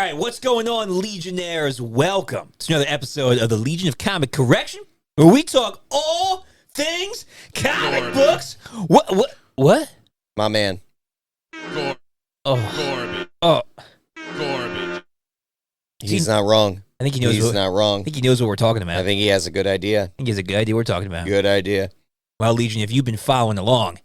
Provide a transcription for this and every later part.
right, what's going on, Legionnaires? Welcome to another episode of the Legion of Comic Correction, where we talk all things comic books. What? My man. Garbage. He's not wrong. I think he knows. He's not wrong. I think he knows what we're talking about. I think he has a good idea. I think he has a good idea what we're talking about. Good idea. Well, Legion, if you've been following along,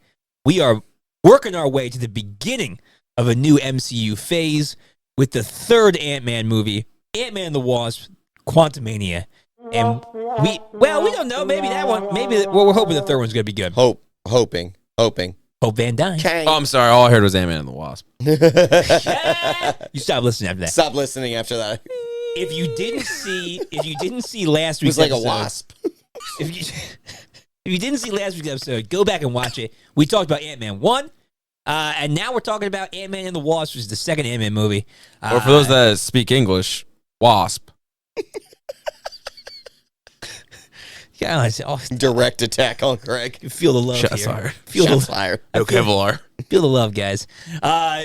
we are working our way to the beginning of a new MCU phase with the third Ant-Man movie, Ant-Man the Wasp, Quantumania. And we don't know. Maybe that one. We're hoping the third one's going to be good. Hoping. Hope Van Dyne. Oh, I'm sorry. All I heard was Ant-Man and the Wasp. You stop listening after that. Stop listening after that. If you didn't see last week's It was like episode, a wasp. If you didn't see last week's episode, go back and watch it. We talked about Ant-Man 1, and now we're talking about Ant-Man and the Wasp, which is the second Ant-Man movie. Or for those that speak English, Wasp. Yeah, Direct attack on Greg. feel the love Shots here. fired. Shots fired. No Kevlar. Feel the love, guys.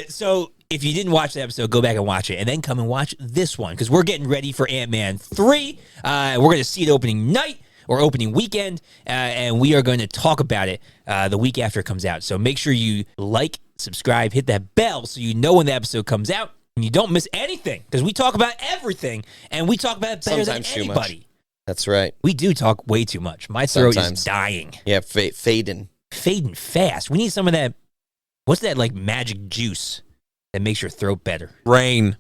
So if you didn't watch the episode, go back and watch it, and then come and watch this one, because we're getting ready for Ant-Man 3. We're going to see it opening night or opening weekend, and we are going to talk about it the week after it comes out. So make sure you like, subscribe, hit that bell so you know when the episode comes out, and you don't miss anything, because we talk about everything, and we talk about it better Sometimes than too anybody. much. That's right. We do talk way too much. My throat Sometimes. is dying. Yeah, fading. Fading fast. We need some of that, what's that, like, magic juice that makes your throat better? Rain.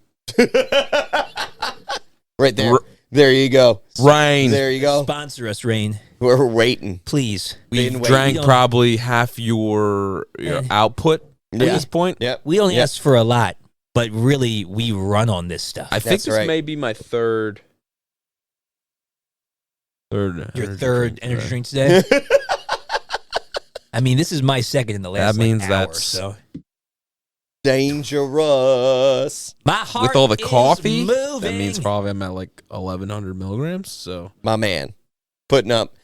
Right there. There you go. Rain. There you go. Sponsor us, Rain. We're waiting. Please. We've Wait, drank we probably half your output at Yeah. this point. Yep. We don't Yep. ask for a lot, but really, we run on this stuff. I think That's this right. may be my third. Your third energy drink today? I mean, this is my second in the last That means hour, that's- so. Dangerous. My heart With all the is coffee, moving. that means probably I'm at like 1,100 milligrams. So My man. Putting up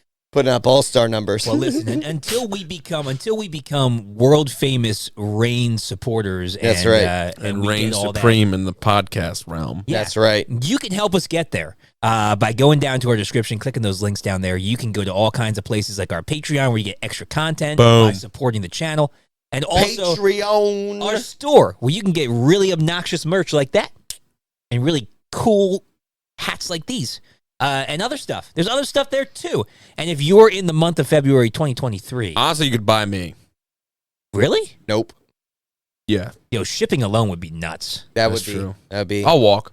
all-star numbers. Well, listen, until we become world famous Rain supporters, That's and, right. and we reign get all that. supreme in the podcast realm. Yeah. That's right. You can help us get there by going down to our description, clicking those links down there. You can go to all kinds of places like our Patreon, where you get extra content Boom. by supporting the channel, and also Patreon. our store, where you can get really obnoxious merch like that and really cool hats like these and other stuff. There's other stuff there too. And if you're in the month of February 2023, Honestly, you could buy me. really? Nope. Yeah, Yo, shipping alone would be nuts. That That's would be. true. That'd be I'll walk.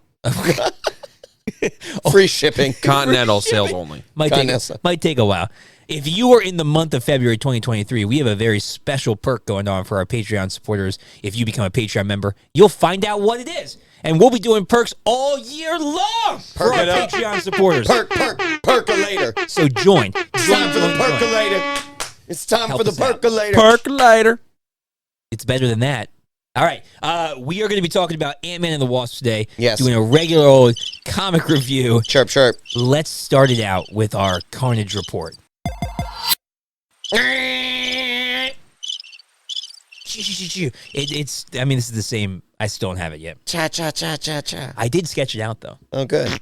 free shipping. Continental sales only. Might Vanessa. take a while. If you are in the month of February 2023, we have a very special perk going on for our Patreon supporters. If you become a Patreon member, you'll find out what it is. And we'll be doing perks all year long for our Patreon supporters. Percolator. So join. Time for the percolator. It's time Help for the us out. percolator. Percolator. It's better than that. All right. We are going to be talking about Ant-Man and the Wasp today. Yes. Doing a regular old comic review. Chirp, chirp. Let's start it out with our Carnage report. It's. I mean, this is the same. I still don't have it yet. Cha, cha, cha, cha, cha. I did sketch it out though. Oh, good.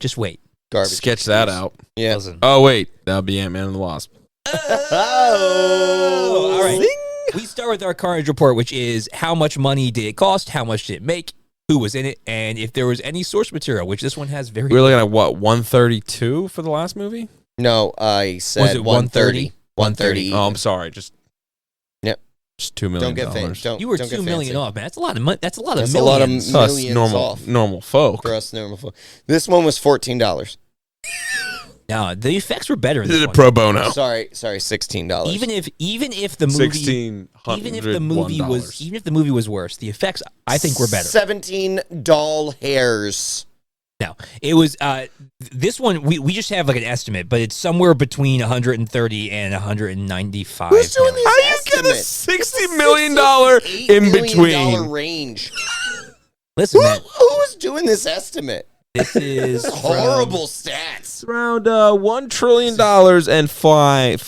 Just wait. Garbage. Sketch that out. Yeah. Listen. Oh wait, that'll be Ant-Man and the Wasp. Oh. All right. Zing. We start with our Carnage report, which is how much money did it cost, how much did it make, who was in it, and if there was any source material, which this one has very. We were looking at what, 132 for the last movie? No, I said Was it 130. 130. Oh, I'm sorry. Just Yep. Just $2 million. Don't get fancy. Don't. You were don't get $2 million fancy. off, man. That's a lot of money. That's a lot of That's a lot of millions. Us millions off. normal folk. For us normal folk. This one was $14. No, the effects were better in Did this it one. pro bono. Sorry, $16. Even if the movie even if the movie was worse, the effects I think were better. 17 doll hairs. No, it was this one. We just have like an estimate, but it's somewhere between 130 and 195. Who's doing million. this How you get a estimate? $60 million $8 in million between? range. Listen, man, Who was doing this estimate? This is Horrible stats. It's around $1 trillion and $5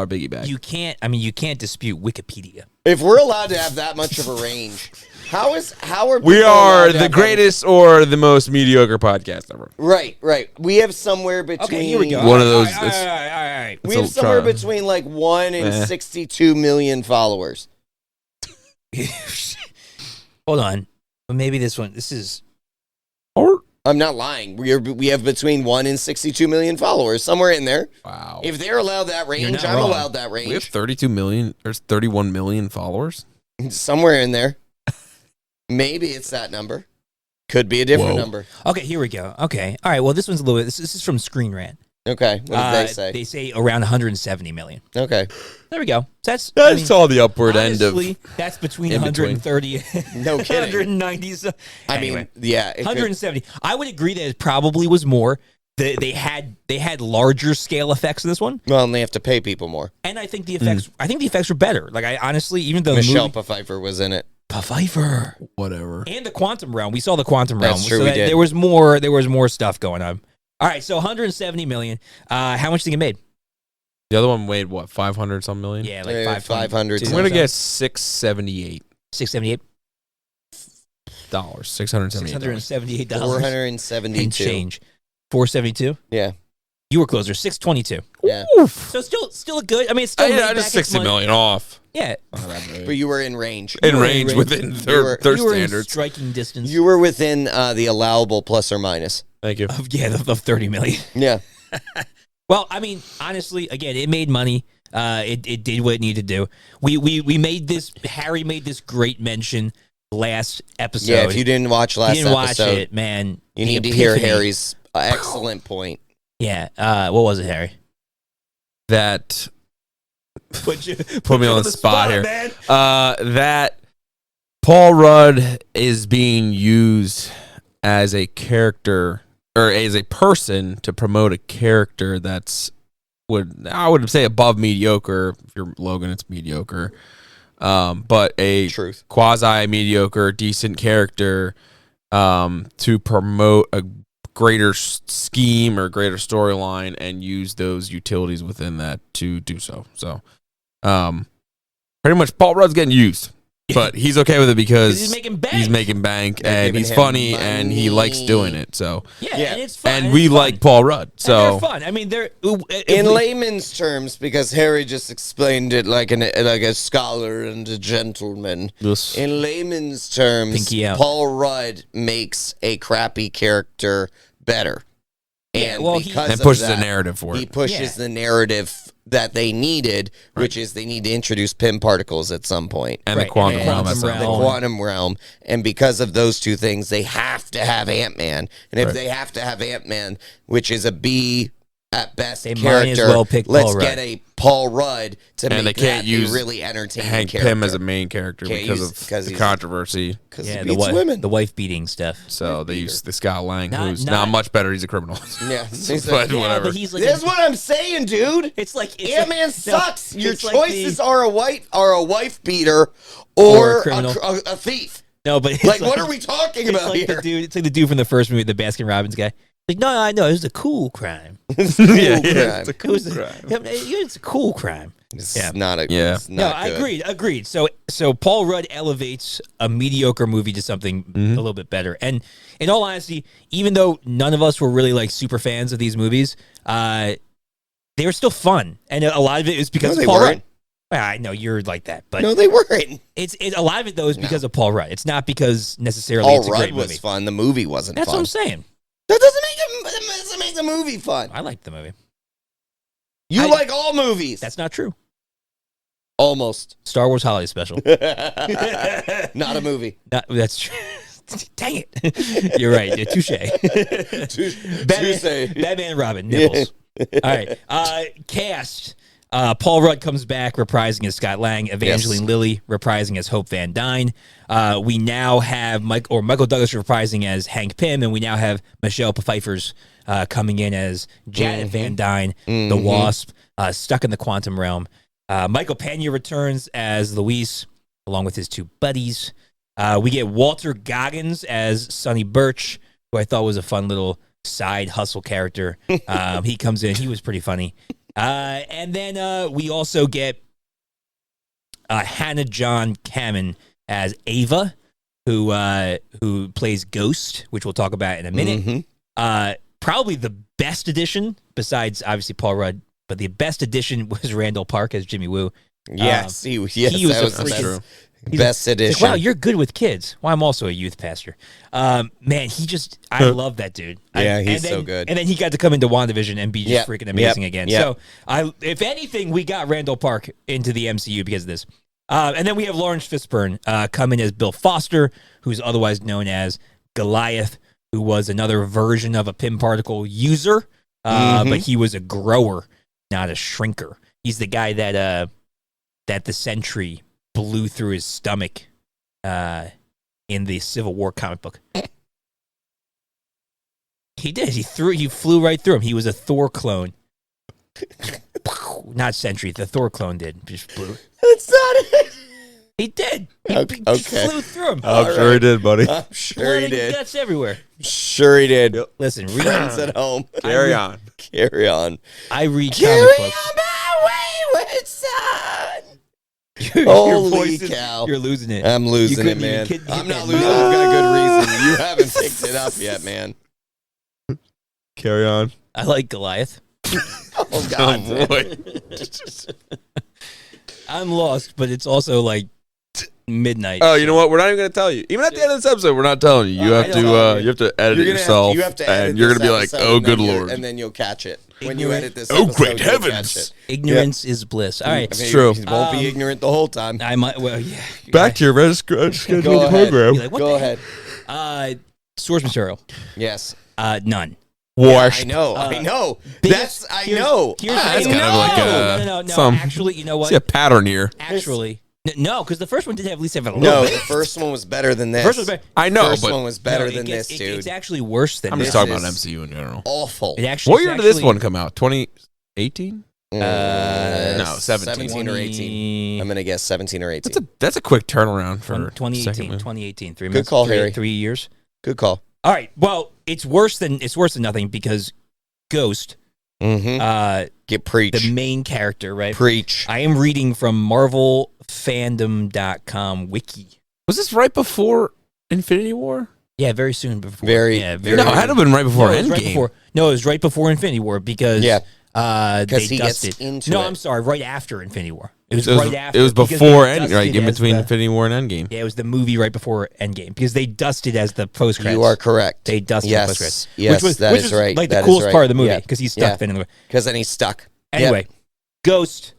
biggie bag. You can't dispute Wikipedia. If we're allowed to have that much of a range, how are We people are allowed to the have greatest or the most mediocre podcast ever. Right. We have somewhere between. Okay, here we go. One of those- All right. We have somewhere between like 1 and 62 million followers. Hold on. Well, maybe this one. This is. Or I'm not lying. We have between 1 and 62 million followers, somewhere in there. wow. If they're allowed that range, not I'm wrong. allowed that We have range. 32 million. There's 31 million followers. Somewhere in there. Maybe it's that number. Could be a different Whoa. number. Okay, here we go. Okay. All right. Well, this one's a little bit. This is from Screen Rant. Okay. What did they say? They say around 170 million. Okay. There we go. That's all the upward end of. honestly, that's between in between. 130 No kidding. 190. So, I anyway, mean, yeah. it could- 170. I would agree that it probably was more. They had larger scale effects in this one, Well, and they have to pay people more. and I think the effects were better. Like I honestly, even though Michelle the movie, Pfeiffer was in it. Pfeiffer Whatever. and the Quantum Realm, we saw the Quantum Realm. That's true, So we that did. there was more stuff going on. All right, so 170 million. How much do you think it made? The other one weighed what? 500 some million. Yeah, like 500. I'm gonna guess 678 $678. $678. $678 472. and change. 472. Yeah. You were closer. 622. Yeah. So still a good. I mean, it's still I made just back its 60 money. million off. Yeah, But you were in range. In were range in within range. their you were in standards. striking distance. You were within the allowable plus or minus. Thank you. of 30 million. Yeah. Well, I mean, honestly, again, it made money. It did what it needed to do. We made this. Harry made this great mention last episode. Yeah, if you didn't watch last you didn't watch episode, it, man, you the need to hear epiphany. Harry's excellent point. Yeah. What was it, Harry? That Put me on the spot here. man. that Paul Rudd is being used as a character or as a person to promote a character that's I would say above mediocre. If you're Logan, it's mediocre. But a Truth. quasi mediocre, decent character to promote a greater scheme or greater storyline and use those utilities within that to do so. So, pretty much Paul Rudd's getting used, but he's okay with it because He's making bank. He's making bank They're and giving he's him funny and he money. likes doing it. So, Yeah, Yeah. and it's fun. and we it's like fun. Paul Rudd. And So, they're fun. I mean, they're In layman's terms, because Harry just explained it like a scholar and a gentleman. this- In layman's terms, Pinky out. Paul Rudd makes a crappy character better. Yeah, And well, he- because and of pushes that, the narrative for he it. pushes Yeah. the narrative that they needed, which is they need to introduce PIM particles at some point. And the Right, quantum and realm. quantum that's realm. The Oh. quantum realm. And because of those two things, they have to have Ant-Man. And if Right. they have to have Ant-Man, which is a B at best They might character, as well pick let's Paul Rudd. get a Paul Rudd to And make they can't that use a really entertaining Hank character. Pym as a main character Can't because use- of 'cause the he's- controversy. Because yeah, he the beats women. the wife beating stuff. So they use the Scott Lang, Not- who's not- not much better. He's a criminal. Yeah. But Yeah, whatever. but he's like That's what I'm saying, dude. it's like Ant-Man no, sucks. Your it's like choices the- are a wife beater Or a or criminal. a thief. no, but it's Like, what are we talking It's about like here? the dude. It's like the dude from the first movie, the Baskin Robbins guy. Like, no, I know it was a cool crime. It's yeah, cool yeah, crime. it's a It cool was crime. it's a cool crime. It's Yeah. not a. Yeah. It's No, not I good. agreed. So Paul Rudd elevates a mediocre movie to something a little bit better. And in all honesty, even though none of us were really like super fans of these movies, they were still fun, and a lot of it is because No, of they Paul weren't. Rudd. Well, I know you're like that, but No, they weren't. it's a lot of it though is because of Paul Rudd. It's not because necessarily Paul it's a Rudd great was movie. fun. The movie wasn't That's fun. what I'm saying. That doesn't make the movie fun. I liked the movie. You like all movies. That's not true. Almost. Star Wars Holiday Special. Not a movie. That's true. Dang it. You're right. Touche. Batman, Batman and Robin, nipples. All right. Cast. Paul Rudd comes back reprising as Scott Lang, Evangeline Yes. Lilly reprising as Hope Van Dyne. We now have Michael Douglas reprising as Hank Pym, and we now have Michelle Pfeiffer's coming in as Janet Van Dyne, the Wasp, stuck in the quantum realm. Michael Pena returns as Luis, along with his two buddies. We get Walter Goggins as Sonny Birch, who I thought was a fun little side hustle character. He comes in. He was pretty funny. And then we also get Hannah John Kamen as Ava, who plays Ghost, which we'll talk about in a minute. Probably the best addition, besides obviously Paul Rudd, but the best addition was Randall Park as Jimmy Woo. Yes, he that was was a the best addition. Like, wow, you're good with kids. Well, I'm also a youth pastor. Man, I love that dude. Yeah, he's so good. And then he got to come into WandaVision and be just freaking amazing again. Yep. So, if anything, we got Randall Park into the MCU because of this. And then we have Lawrence Fishburne coming as Bill Foster, who's otherwise known as Goliath, who was another version of a Pym particle user, but he was a grower, not a shrinker. He's the guy that the Sentry blew through his stomach in the Civil War comic book. He did. He flew right through him. He was a Thor clone. Not Sentry. The Thor clone did. Just flew. That's not it. He did. He just flew through him. I'm sure he did, buddy. I'm sure he did. Guts everywhere. Sure he did. Listen, Friends at home. Carry on. Carry on. I read Carry comic on books. my wayward son. Your Holy voice is- cow. You're losing it. I'm losing it, couldn't even man. hit I'm not that losing it. note. I've got a good reason. You haven't picked it up yet, man. Carry on. I like Goliath. Oh, God. Oh, boy. I'm lost, but it's also like midnight. Oh, you know what? We're not even going to tell you. Even at the end of this episode, we're not telling you. You have to edit it yourself, You have to edit and you're this going to be like, episode, "Oh, and then good you- lord!" And then you'll catch it when you Ignorant. edit this. Oh, episode, great you'll heavens. catch it. Ignorance is bliss. All right. I mean, true. You won't be ignorant the whole time. I might, well, yeah. Back to your scheduled Go ahead. program. Be like, what Go the ahead. heck? Source material. Yes. None. Wasp. I know. I know. Biggest- I here's- know. Here's I the kind of like no. some- Actually, you know what? See a pattern here. Actually, no, because the first one did at least have a little No, bit. the first one was better than this. First one was better. I know, First but one was better No, it than gets- this, it- dude. It's actually worse than I'm this. just talking is about MCU in general. Awful. It actually. What year it's did this actually- one come out? 2018? No, 17. 17 or 18. I'm going to guess 17 or 18. That's a quick turnaround for 2018. second movie. 2018. 3 Good months. call, three, Harry. 3 years. Good call. All right. Well, it's worse than nothing because Ghost, Mm-hmm. Get preach. the main character, right? Preach. I am reading from MarvelFandom.com wiki. Was this right before Infinity War? Yeah, very soon before. Very- Yeah, very- No, it had to have been right before it was right Endgame. before. No, it was right before Infinity War because Yeah. they he gets dusted. into no, it. I'm sorry, right after Infinity War. It was, It was, right after. it was because before they End, dusted right in as between the- Infinity War and Endgame. Yeah, it was the movie right before Endgame because they dusted as the post credits. You are correct. They dusted Yes. the post credits. Yes, which that was is right. Like That the is coolest right. part of the movie Yeah. because he's stuck Yeah. then in the movie. Because then he's stuck. Anyway, Ghost,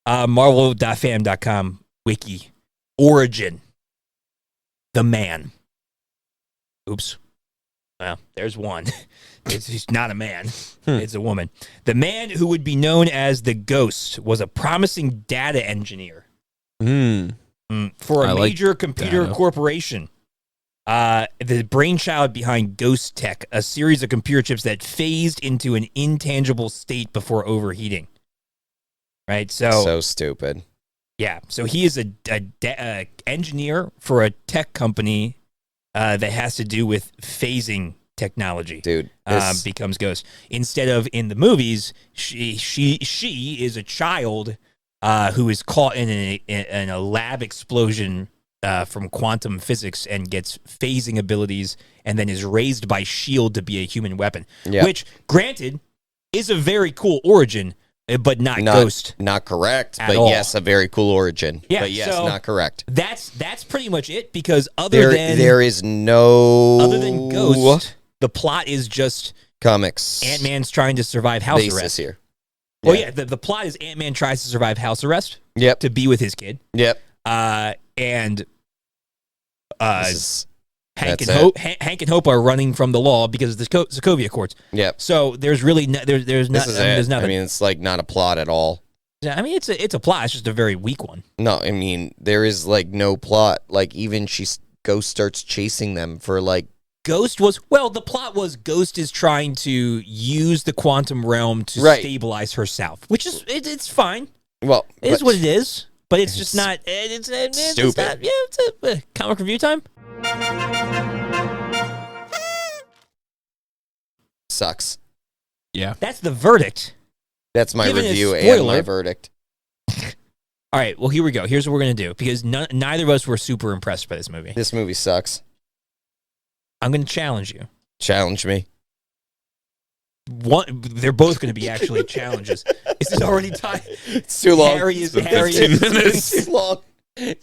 Marvel.fam.com wiki, origin, the man. Oops. Well, there's one. He's not a man. It's a woman. The man who would be known as the Ghost was a promising data engineer for I a like major computer data. corporation. The brainchild behind Ghost Tech, a series of computer chips that phased into an intangible state before overheating. Right? So stupid. Yeah, so he is a engineer for a tech company that has to do with phasing technology. Dude. This, Becomes Ghost. Instead of in the movies, she is a child who is caught in a lab explosion from quantum physics and gets phasing abilities, and then is raised by S.H.I.E.L.D. to be a human weapon. Yeah. Which, granted, is a very cool origin, but not Ghost. Not correct, At but all. yes, a very cool origin. Yeah, But yes, so- not correct. That's pretty much it, because There is no other than Ghost, the plot is just comics Ant-Man's trying to survive house basis arrest. here. Well, yeah, the plot is Ant-Man tries to survive house arrest Yep. to be with his kid. Yep. And This is- Hank that's and Hope, Hank and Hope are running from the law because of the Sokovia Accords. Yep. So there's really there's This not is there's it. nothing. I mean, it's like not a plot at all. It's a plot. It's just a very weak one. No, I mean, there is like no plot. Like even Ghost starts chasing them for like The plot was Ghost is trying to use the quantum realm to Right. stabilize herself, which is it's fine. well, It is but- what it is, but it's just not. It's stupid. not, yeah, it's a comic review time. Sucks. Yeah. That's the verdict. That's my Given a review and spoiler- my verdict. All right, well, here we go. Here's what we're going to do, because neither of us were super impressed by this movie. This movie sucks. I'm going to challenge you. Challenge me. They're both going to be actually challenges. Is it already time? It's too long. Harry is 15 minutes. Too long. It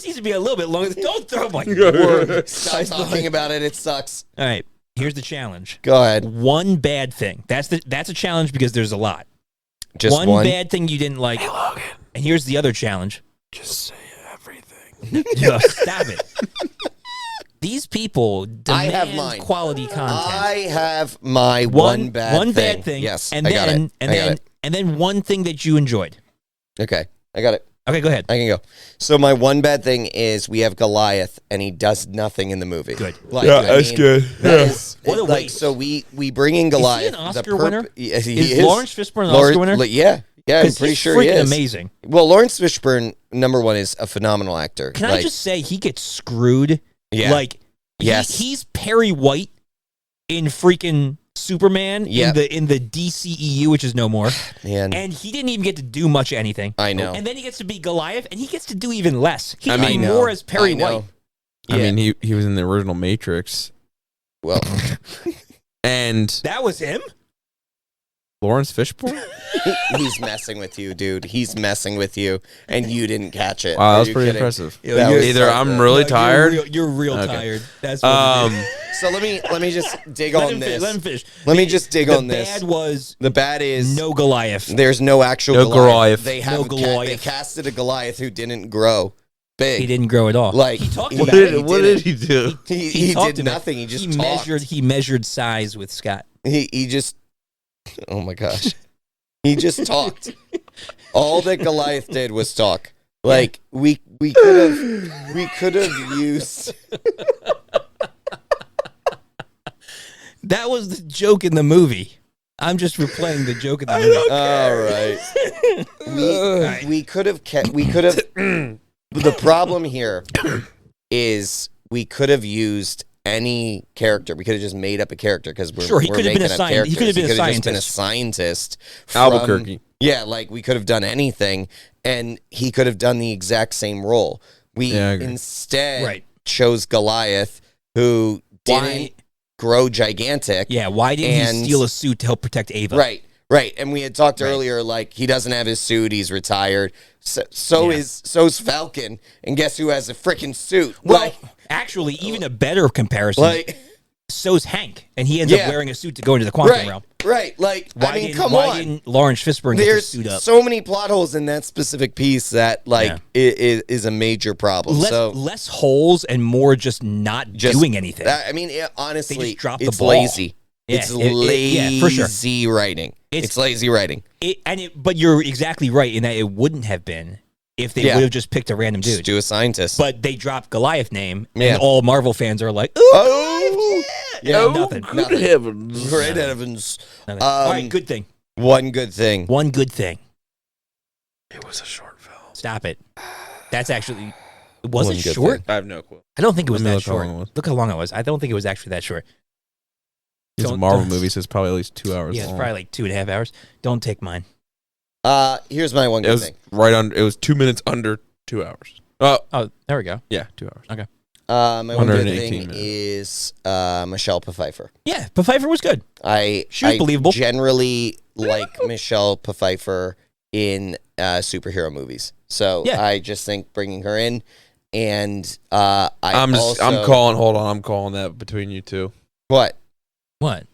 needs to be a little bit longer. Don't throw my word. Stop talking about it. It sucks. All right, here's the challenge. Go ahead. One bad thing. That's a challenge because there's a lot. Just one bad thing you didn't like. Hey, Logan. And here's the other challenge. Just say everything. No, stop it. These people I have demand mine. quality content. I have my one bad thing. Yes, and I then got it. and I got then it. and then one thing that you enjoyed. Okay, I got it. Okay, go ahead. I can go. So my one bad thing is we have Goliath, and he does nothing in the movie. Good. Like, Yeah, that's good. That Yeah. is, What a like, waste. so we bring in Goliath. an Oscar winner? Yes, he Is Lawrence Fishburne an Oscar winner? Yeah, I'm 'Cause pretty he's sure he freaking is. amazing. Well, Lawrence Fishburne, number one, is a phenomenal actor. Can I just say he gets screwed? Yeah. Like, Yes. he's Perry White in freaking Superman Yep. in the DCEU, which is no more. Man, And he didn't even get to do much of anything. I know. And then he gets to be Goliath, and he gets to do even less. He I did mean- more as Perry I know. White. I Yeah. mean, he was in the original Matrix, Well, and That was him? Lawrence Fishburne. he's messing with you, dude. He's messing with you, and you didn't catch it. Wow, Are that was you pretty kidding? impressive. That was Either so I'm good. really No, tired. You're real Okay. tired. That's what it is. So let me just dig Let on him this. Let him finish. Let me just dig the on this. bad was The bad is no Goliath. there's no actual No Goliath. Goliath. They No have Goliath. they casted a Goliath who didn't grow big. He didn't grow at all. Like he talked he- about he it. What didn't. did he do? He talked did about it. nothing. He just he talked. measured size with Scott. He just. Oh my gosh. He just talked. All that Goliath did was talk. Like we could have used. That was the joke in the movie. I'm just replaying the joke in the movie. All right. We could have kept. We could have. The problem here is we could have used any character. We could have just made up a character because we're Sure, he we're could have been making a up scient- he could have characters. been a just been a scientist. scientist. From, Albuquerque. Yeah, like we could have done anything, and he could have done the exact same role. We Yeah, I agree. instead Right. chose Goliath, who Why- didn't grow gigantic. Yeah, why didn't And- he steal a suit to help protect Ava? Right. And we had talked Right. earlier, like he doesn't have his suit; he's retired. So Yeah. so's Falcon, and guess who has a freaking suit? Well, actually, even a better comparison. like So's Hank, and he ends Yeah. up wearing a suit to go into the quantum right, realm. right. Like I mean, come why on. didn't Lawrence Fishburne get the There's suit up? so many plot holes in that specific piece that like Yeah. is a major problem. less, so less holes and more just not just doing anything. I mean, honestly, They just dropped the it's ball. lazy. Yeah, It's yeah, for sure. lazy writing. It's- It's lazy writing. But you're exactly right in that it wouldn't have been if they Yeah. would have just picked a random Just dude. do a scientist. But they dropped Goliath name, Yeah. and all Marvel fans are like, "Ooh, oh, yeah, nothing. nothing. heavens. Great heavens. nothing." All right, good thing. One good thing. One good thing. It was a short film. Stop it. That's actually. Was One it good short? thing. I have no clue. I don't think it was Let me that look how short. long it was. Look how long it was. I don't think it was actually that short. It's a Don't- Marvel don't- movie, so it's probably at least 2 hours Yeah, it's long. probably like 2.5 hours. Don't take mine. Here's my one It good was thing. right under. It was 2 minutes under 2 hours. Oh, Oh, there we go. yeah, 2 hours. Okay. My one good 118 thing minutes. is Michelle Pfeiffer. Yeah, but Pfeiffer was good. She was I believable. generally like Michelle Pfeiffer in superhero movies. So Yeah. I just think bringing her in, and I'm I'm calling. Hold on, I'm calling that between you two. what? What?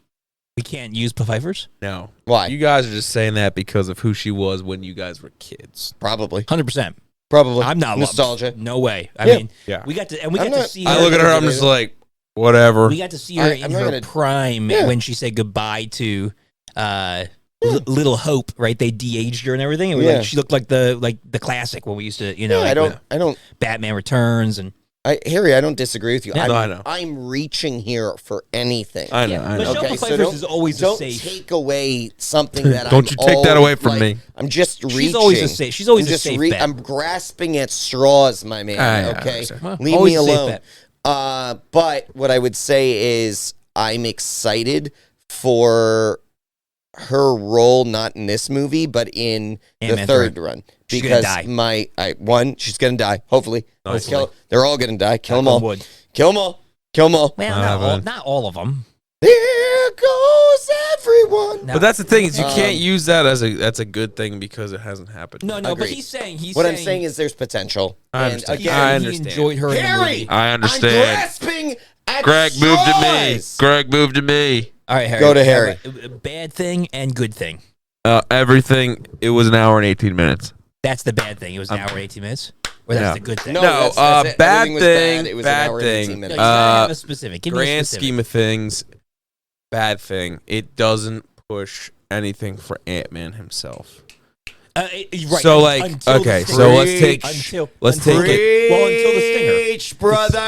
We can't use Pfeiffers? No, Why? you guys are just saying that because of who she was when you guys were kids. Probably. 100%. Probably. I'm not nostalgia. No way. I Yeah. mean, Yeah. we got to I'm see not- her. I look at her, I'm just like, whatever. We got to see her I'm in not her gonna- prime Yeah. when she said goodbye to Little Hope. Right? They de-aged her and everything. And Yeah. she looked like the classic when we used to, like I don't. Batman Returns and Harry, I don't disagree with you. Yeah. I'm, No, I know. I'm reaching here for anything. I know. Yeah, I know. Michelle Okay, so Pfeiffer don't- is always a Don't safe. take away something that Don't you take that away from me. I'm just reaching. She's always a safe. She's always I'm a just safe bet. I'm grasping at straws, my man. I Okay, understand. Well, leave always me a safe alone. bet. But what I would say is I'm excited for her role, not in this movie, but in Ant-Man the third 3. run. She's gonna Because she's gonna die. Hopefully, Hopefully. they're all gonna die. Kill them Knock on all. wood. Kill them all. Kill them all. Well, not all of them. There goes everyone. No. But that's the thing is you Um, can't use that as that's a good thing because it hasn't happened. No, but Agreed. he's saying What I'm saying is there's potential. I And understand. again, I he understand. enjoyed her in the Harry! movie. I I'm understand. grasping at Greg moved to me. straws. Greg moved to me. All right, Harry. Go to Harry. A bad thing and good thing. Everything. It was an hour and 18 minutes. That's the bad thing. It was an hour and 18 minutes? Or that's Yeah. the good thing? No, No, that's it. bad Everything was thing, bad. It was bad an hour and 18 thing. No, minutes. you gotta have a specific. Give me a Grand specific. scheme of things, bad thing. It doesn't push anything for Ant-Man himself. Right. So, like, until the okay, stinger. so let's take Until it. Well, until the stinger. Preach, brother.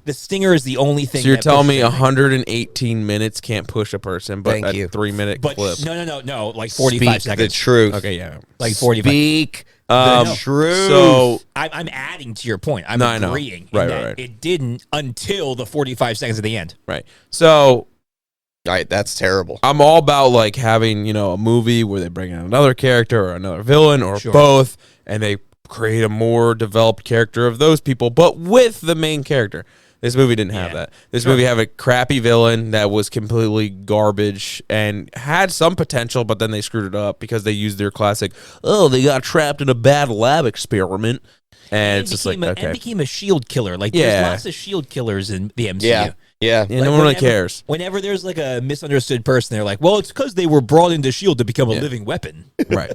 The stinger is the only thing. So you're that telling pushes me everything. 118 minutes can't push a person, but Thank a you. 3-minute But clip. no, like 45 Speak seconds. the truth. Okay, yeah. Like 45. Speak Um, the truth. So I'm adding to your point. I'm No, I know. agreeing. Right, in that right. It didn't until the 45 seconds at the end. right. So all right, that's terrible. I'm all about like having, a movie where they bring in another character or another villain or Sure. both, and they create a more developed character of those people, but with the main character. This movie didn't have Yeah. that. This movie had a crappy villain that was completely garbage and had some potential, but then they screwed it up because they used their classic, they got trapped in a bad lab experiment. And it's just like, and okay. became a shield killer. Like Yeah. there's lots of shield killers in the MCU. Yeah. Yeah, Like, no one really whenever- cares. Whenever there's like a misunderstood person, they're like, "Well, it's because they were brought into Shield to become a Yeah. living weapon." Right.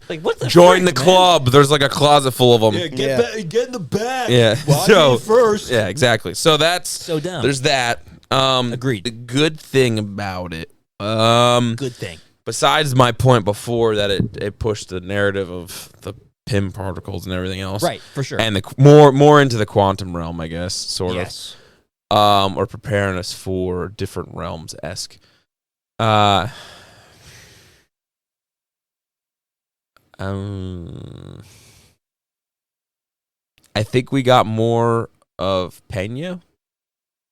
Like, what the Join frick, the man? club. There's like a closet full of them. Yeah, get in the back. Yeah. Well, I So- did first. Yeah, exactly. So that's So dumb. there's that. Agreed. The good thing about it, Good thing. besides my point before that it pushed the narrative of the PIM particles and everything else, Right, for sure. and the more into the quantum realm, I guess, sort yes. of, or preparing us for different realms esque. I think we got more of Pena,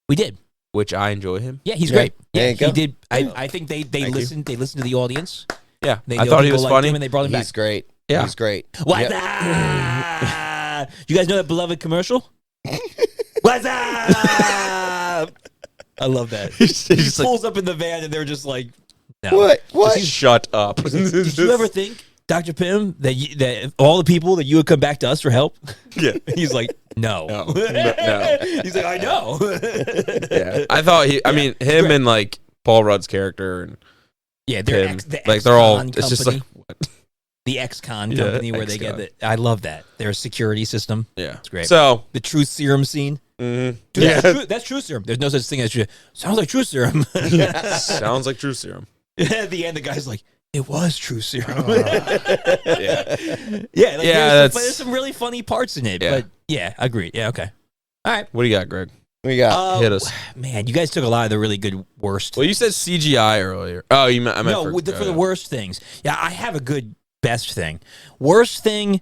We did. which I enjoy him. Yeah, he's Yeah. great. There Yeah, you he go. did. I think they Thank you. listened. They listened to the audience. Yeah, They I know thought he people was liked funny. him and they brought him He's back. great. Yeah. He's great. What's Yep. up? You guys know that beloved commercial? What's up? I love that. He He's like, pulls up in the van and they're just like, no. What? What? shut up. Did you ever think, Dr. Pym, that all the people that you would come back to us for help? Yeah. He's like, no. No. No. He's like, I know. Yeah, I thought him great. and like Paul Rudd's character and Yeah, they're Pym, the like they're all. ex-con It's just like company. what? The ex-con Yeah, company where they get ex-con. the. I love that. Their security system. Yeah, It's great. So The truth serum scene. mhm. Dude, yeah, that's true serum. There's no such thing as true. Sounds like true serum. sounds like true serum. At the end, the guy's like, "It was true serum." Yeah, Yeah, like, Yeah, there's some really funny parts in it. Yeah. But yeah, agreed. Yeah, okay. All right. what do you got, Greg? We got. Hit us. Man, you guys took a lot of the really good worst. Well, you said CGI earlier. Oh, I meant no, for the worst things. Yeah, I have a good best thing. Worst thing,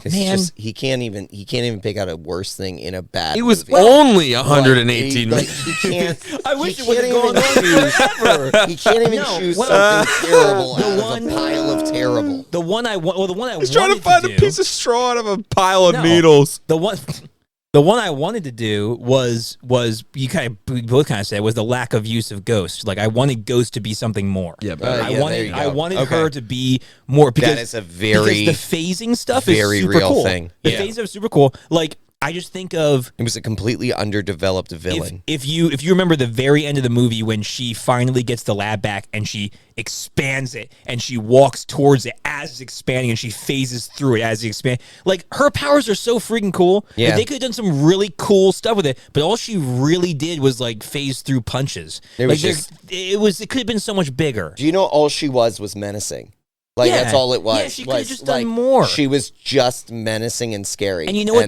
It's man. just, he can't even pick out a worse thing in a bad. It was movie. only 118 Like, minutes. he can't. I wish he it would have can't gone even on forever. He can't even No, choose well, something terrible the out one- of a pile of terrible. The one I want. Well, the one I He's trying to wanted find a do, piece of straw out of a pile of No. needles. The one I wanted to do was we both kind of said was the lack of use of Ghost. Like I wanted Ghost to be something more. Yeah, yeah, there you I go. wanted Okay. her to be more because That is a very, because the phasing stuff is very super real cool. thing. The Yeah. phasing is super cool. Like I just think of it was a completely underdeveloped villain. if you remember the very end of the movie when she finally gets the lab back and she expands it and she walks towards it as it's expanding and she phases through it as it expands. Like her powers are so freaking cool. Yeah. Like, they could have done some really cool stuff with it, but all she really did was like phase through punches. It was like, just- it could have been so much bigger. Do you know all she was menacing? Like Yeah. that's all it was. Yeah, she could have was, just done like, more. She was just menacing and scary, And you know what?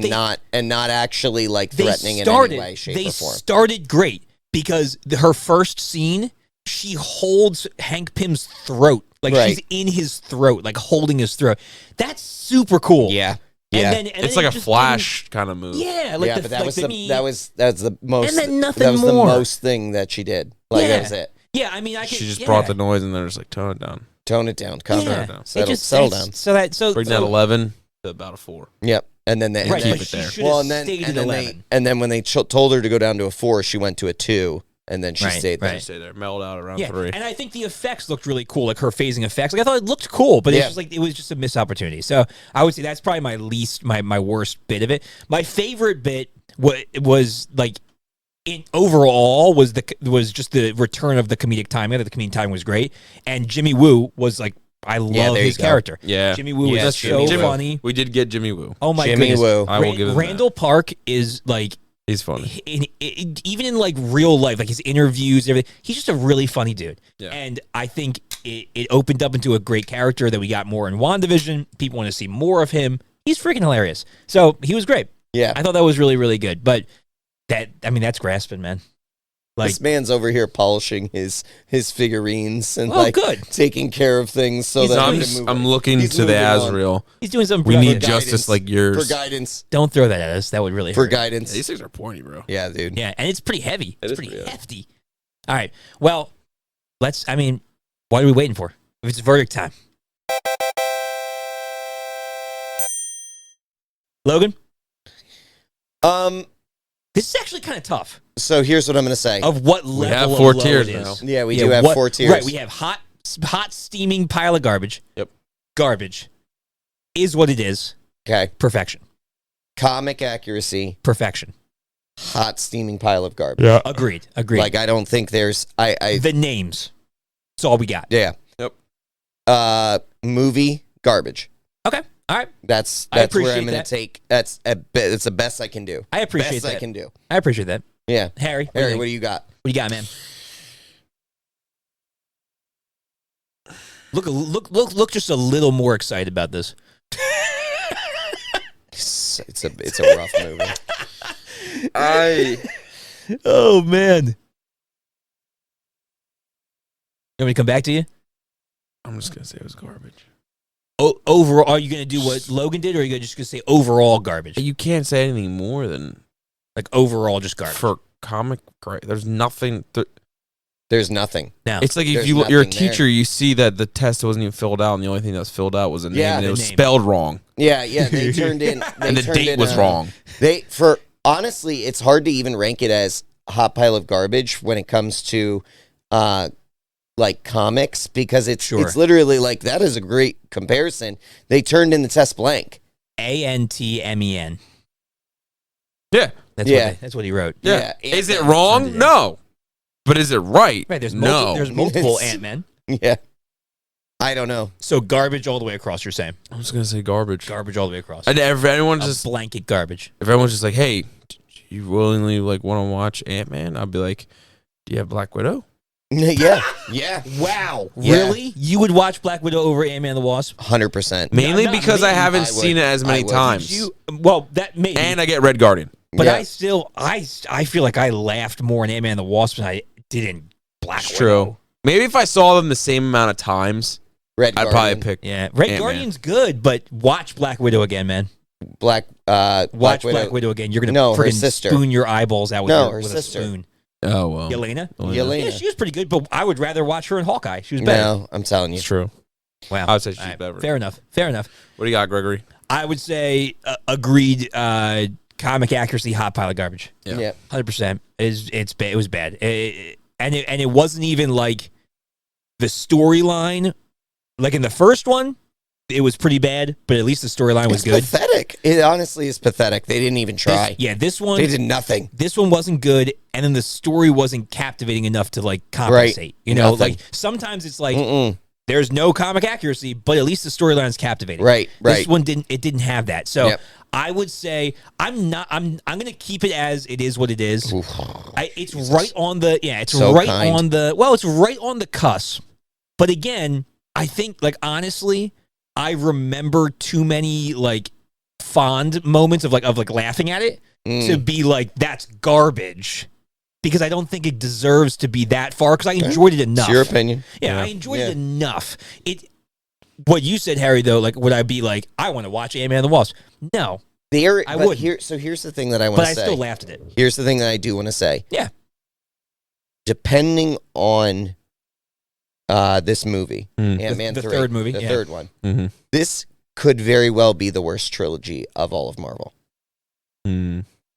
and not actually like threatening in any way, shape, they or form. started great because her first scene, she holds Hank Pym's throat. Like Right. she's in his throat, like holding his throat. That's super cool. Yeah, Yeah. and then It's like it a just Flash kind of move. didn't- Yeah, Yeah, like but the, like the, that was the most. And then nothing that was more. the most thing that she did. Like Yeah. that was it. Yeah, I mean, I could. She just yeah. brought the noise and they're just like, tone it down. Tone it down. Calm Yeah. down. It Settle that's- down. Bring that 11 to about a 4. Yep. And then they Right, keep but it she there. should well, have and then stayed and at then 11. and then when they told her to go down to a 4, she went to a 2, and then she Right, stayed there. right. Stay there. Mellowed out around Yeah, 3. and I think the effects looked really cool, like her phasing effects. Like I thought it looked cool, but it's Yeah. just like it was just a missed opportunity. So I would say that's probably my worst bit of it. My favorite bit was like overall was just the return of the comedic timing. The comedic timing was great, and Jimmy Woo was like I love there you his go. character. Yeah. Jimmy Woo Yes, was Jimmy so Woo. funny. We did get Jimmy Woo. Oh my Jimmy goodness, Woo. I will give him Randall Park is like. He's funny. Even in like real life, like his interviews, everything, he's just a really funny dude. Yeah. And I think it opened up into a great character that we got more in WandaVision. People want to see more of him. He's freaking hilarious. So he was great. Yeah. I thought that was really, really good. But that's grasping, man. Like, This man's over here polishing his figurines and good. taking care of things so He's that not- we I'm, can move I'm on. looking He's to the moving on. Azrael. He's doing something We need productive. justice like yours. for guidance. Don't throw that at us. That would really For hurt. guidance. These things are pointy, bro. Yeah, dude. Yeah, and it's pretty heavy. It It's is pretty pretty heavy. hefty. All right. Well, what are we waiting for? If it's verdict time. Logan? This is actually kind of tough. So here's what I'm going to say. Of what level have of 4 low tiers it is. now. Yeah, we do have 4 tiers. Right, we have hot, steaming pile of garbage. Yep. Garbage is what it is. Okay. Perfection. Comic accuracy, Perfection. hot steaming pile of garbage. Yeah. Agreed. Like I don't think there's The names. That's all we got. yeah. Yep. Movie garbage. Okay. All right. That's I where appreciate I'm going that. to take. That's the best I can do. I appreciate Best that. I can do. I appreciate that. Yeah. Harry, Harry, what do you got? What do you got, man? Look just a little more excited about this. It's a rough movie. Oh man. You want me to come back to you? I'm just gonna say it was garbage. Overall, are you going to do what Logan did, or are you just going to say overall garbage? You can't say anything more than Like overall just garbage. for comic. There's nothing. There's nothing. No. It's like if There's you're a nothing teacher, there. you see that the test wasn't even filled out, and the only thing that was filled out was a name, Yeah, and it the was name. spelled wrong, Yeah. They turned in, and the date was wrong. Honestly, it's hard to even rank it as a hot pile of garbage when it comes to, like comics, because it's literally like that is a great comparison. They turned in the test blank. Antmen. Yeah, That's what he wrote. yeah. Yeah. Is it wrong? No. But is it right? Right. There's no. multiple It's- Ant-Men. Yeah. I don't know. So garbage all the way across. You're saying I'm just gonna say garbage. garbage all the way across. And if everyone's A just blanket garbage. if everyone's just like, hey, do you willingly like want to watch Ant-Man? I'll be like, do you have Black Widow? Yeah. Wow. Yeah. Really? You would watch Black Widow over Ant-Man and the Wasp? 100%. Mainly not because me. I haven't I seen would. it as I many would. times. That maybe. And I get Red Guardian. But Yeah. I still, I feel like I laughed more in Ant-Man and the Wasp than I did in Black It's Widow. true. Maybe if I saw them the same amount of times, Red I'd Guardian. probably pick. Yeah, Red Ant-Man. Guardian's good, but watch Black Widow again, man. Watch Watch Black Widow again. You're gonna No, her friggin' sister. spoon your eyeballs out with, No, her her sister. a spoon. Oh well. Yelena? Yelena. Yeah, she was pretty good, but I would rather watch her in Hawkeye. She was better. No, I'm telling you. It's true. Wow. I would say she's All right, better. Fair enough. Fair enough. What do you got, Gregory? I would say agreed. Comic accuracy, hot pile of garbage. Yeah. 100%. It was bad. And it wasn't even like the storyline. Like in the first one, it was pretty bad, but at least the storyline was It's good. pathetic. It honestly is pathetic. They didn't even try. This one, They did nothing. this one wasn't good, and then the story wasn't captivating enough to like compensate. Right. You know, Nothing. like sometimes it's like Mm-mm. there's no comic accuracy, but at least the storyline is captivating. Right, This right. one didn't have that. So Yep. I would say I'm gonna keep it as it is what it is. It's right on the it's So right kind. on the it's right on the cusp. But again, I think like honestly, I remember too many like fond moments of laughing at it to be like that's garbage. Because I don't think it deserves to be that far because I enjoyed it enough. It's your opinion. Yeah, Yeah. I enjoyed Yeah. it enough. what you said, Harry, though, like, would I be like, I want to watch Ant-Man and the Wasp? No. I would. Here's the thing that I want to say. But I still laughed at it. Here's the thing that I do want to say. Yeah. Depending on this movie, Ant-Man the 3, third movie, the yeah. third one, this could very well be the worst trilogy of all of Marvel.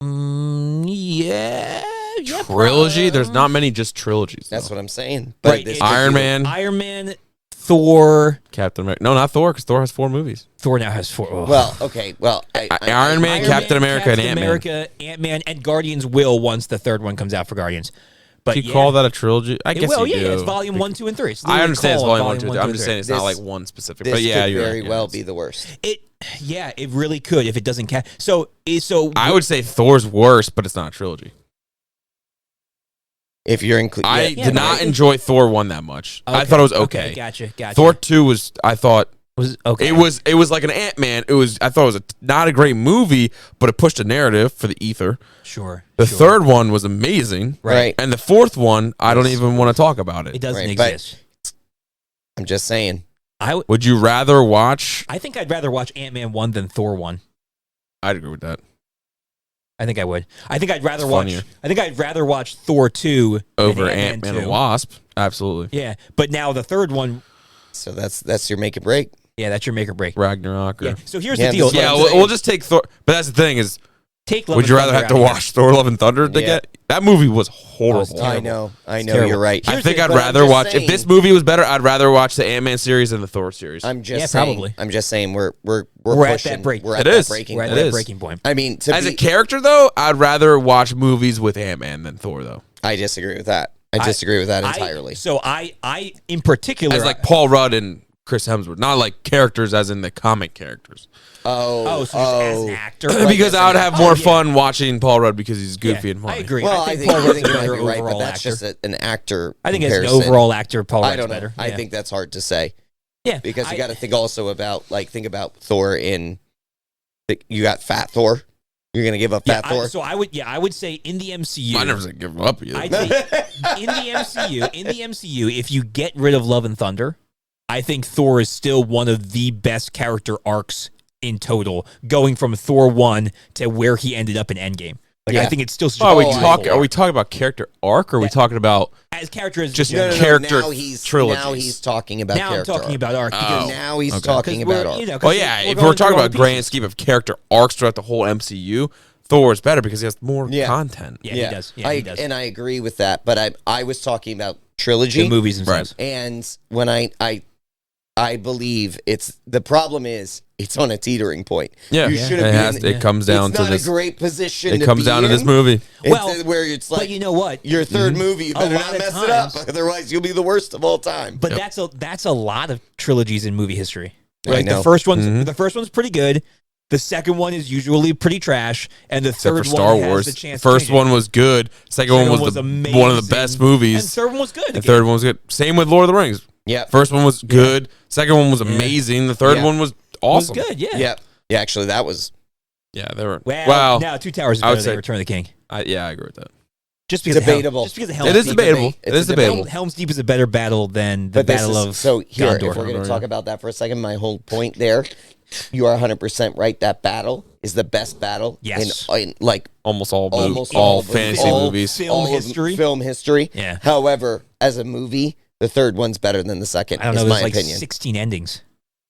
Yeah. Trilogy? There's not many just trilogies. That's what I'm saying. Right, this Iron Man, Thor. Captain America. No, not Thor, because Thor has 4 movies. Thor now has 4. Oh. Well, okay. Well, Iron Man, Captain America, and Ant-Man. Ant-Man, and Guardians will once the third one comes out for Guardians. But Do you call that a trilogy? I guess will, you do. It's volume 1, 2, and 3. I understand it's volume 1, 2, 3. I'm just three. saying it's not like one specific. This But yeah, could you're very right. well be the worst. It really could if it doesn't count. So I would say Thor's worse, but it's not a trilogy. If you're including, I did not enjoy Thor 1 that much. Okay, I thought it was okay. Gotcha. Thor 2 was, I thought, was okay. it was like an Ant-Man. I thought it was not a great movie, but it pushed a narrative for the ether. Sure. The third one was amazing. Right. And the fourth one, I don't even want to talk about it. It doesn't Right, exist. I'm just saying. Would you rather watch? I think I'd rather watch Ant-Man 1 than Thor 1. I'd agree with that. I think I would. I think I'd rather It's watch. funnier. I think I'd rather watch Thor 2 Over than Ant-Man 2. and Wasp. Absolutely. Yeah, but now the third one. So that's your make or break. Yeah, that's your make or break. Ragnarok. Or, Yeah. So here's Yeah, the deal. this is yeah, what I'm saying. we'll just take Thor. But that's the thing is, Take Love would and you rather Thunder have to out of watch Thor: Love and Thunder to Yeah. get that movie was horrible. terrible. I know. terrible. You're right. I think the- I'd but I'm rather just watch saying- if this movie was better. I'd rather watch the Ant-Man series than the Thor series. I'm just Yeah, saying. probably. I'm just saying we're We're at pushing. that break. We're It at is. that breaking We're at It point. that is. breaking point. I mean, As a character, though, I'd rather watch movies with Ant-Man than Thor, though. I disagree with that. I disagree with that entirely. So I in particular, As like Paul Rudd and Chris Hemsworth, not like characters as in the comic characters. so just as an actor, Because I would have more yeah. fun watching Paul Rudd because he's goofy and funny. I agree. Well, I think Paul I Rudd's think a you might better be right, but overall that's actor. just an actor. I think as an comparison. overall actor, Paul I Rudd's don't know. better. I Yeah. think that's hard to say Yeah, because you got to think also about think about Thor in. You got Fat Thor. You're gonna give up Fat Thor. I would say in the MCU. I never said give him up either. I think in the MCU, if you get rid of Love and Thunder, I think Thor is still one of the best character arcs in total, going from Thor 1 to where he ended up in Endgame. Like I think it's still. Are we talking about character arc, or are we talking about as character as just general? character Now he's talking about. Now I'm character talking arc. about arc because Now he's okay. talking about arc. Well, yeah, if we're talking about grand scheme of character arcs throughout the whole MCU, Thor is better because he has more content. Yeah, he does. Yeah, he does. And I agree with that. But I was talking about trilogy, The movies themselves. and when I believe the problem is it's on a teetering point. Yeah, you shouldn't be. It comes down it's to not this. a great position. It comes down to this movie. Well, where it's like, but you know what? Your third movie, you better lot not of mess it up, times- otherwise you'll be the worst of all time. But that's a lot of trilogies in movie history. I Like know. the first one's pretty good. The second one is usually pretty trash, and the Except third for Star one Wars. has the chance. First to change one was good. Second one was one of the amazing. best movies. And third one was good. The third one was good. Same with Lord of the Rings. Yeah. First one was good. Second one was amazing. The third Yeah. one was was awesome. good. Yeah. Yeah. Actually, that was. Yeah, they were. Well, now Two Towers is I would better than say- Return of the King. I agree with that. Just because Debatable. Just because of Helm's It is Deep. debatable. It's It is a debate. debatable. Helm's Deep is a better battle than the But this Battle is, of so here, Gondor. if we're going Gondor, to talk yeah. about that for a second, my whole point there, you are 100% right. That battle is the best battle Yes. in like Almost all Almost all all fantasy all movies. film all of history. Film history. Yeah. However, as a movie, the third one's better than the second. I don't know. Is There's my like opinion. 16 endings.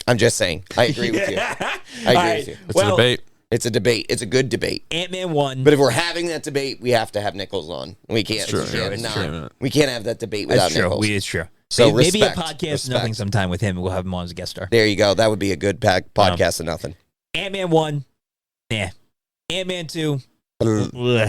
I'm just saying. I agree with you. I agree with you. It's a debate. It's a debate. It's a good debate. Ant-Man 1. But if we're having that debate, we have to have Nichols on. We can't. It's true, we yeah, can't it's not- true. we can't have that debate without That's true. Nichols. It's true. So maybe a respect, podcast respect. nothing sometime with him, and we'll have him on as a guest star. There you go. That would be a good podcast of nothing. Ant-Man 1. Yeah. Ant-Man 2. Ugh.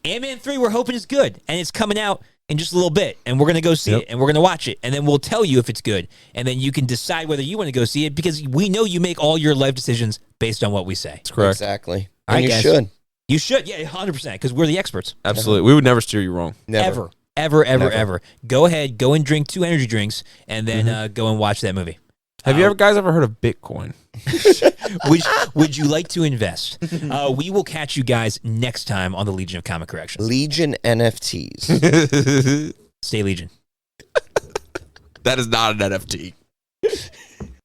Ant-Man 3 we're hoping is good, and it's coming out in just a little bit, and we're going to go see it, and we're going to watch it, and then we'll tell you if it's good, and then you can decide whether you want to go see it, because we know you make all your life decisions based on what we say. That's correct. Exactly. All And right, you guys. should. You should, yeah, 100%, because we're the experts. Absolutely. We would never steer you wrong. Never. Ever. Go ahead, go and drink 2 energy drinks, and then go and watch that movie. Have you guys ever heard of Bitcoin? Would you like to invest? We will catch you guys next time on the Legion of Comic Correction. Legion NFTs. Stay Legion. That is not an NFT.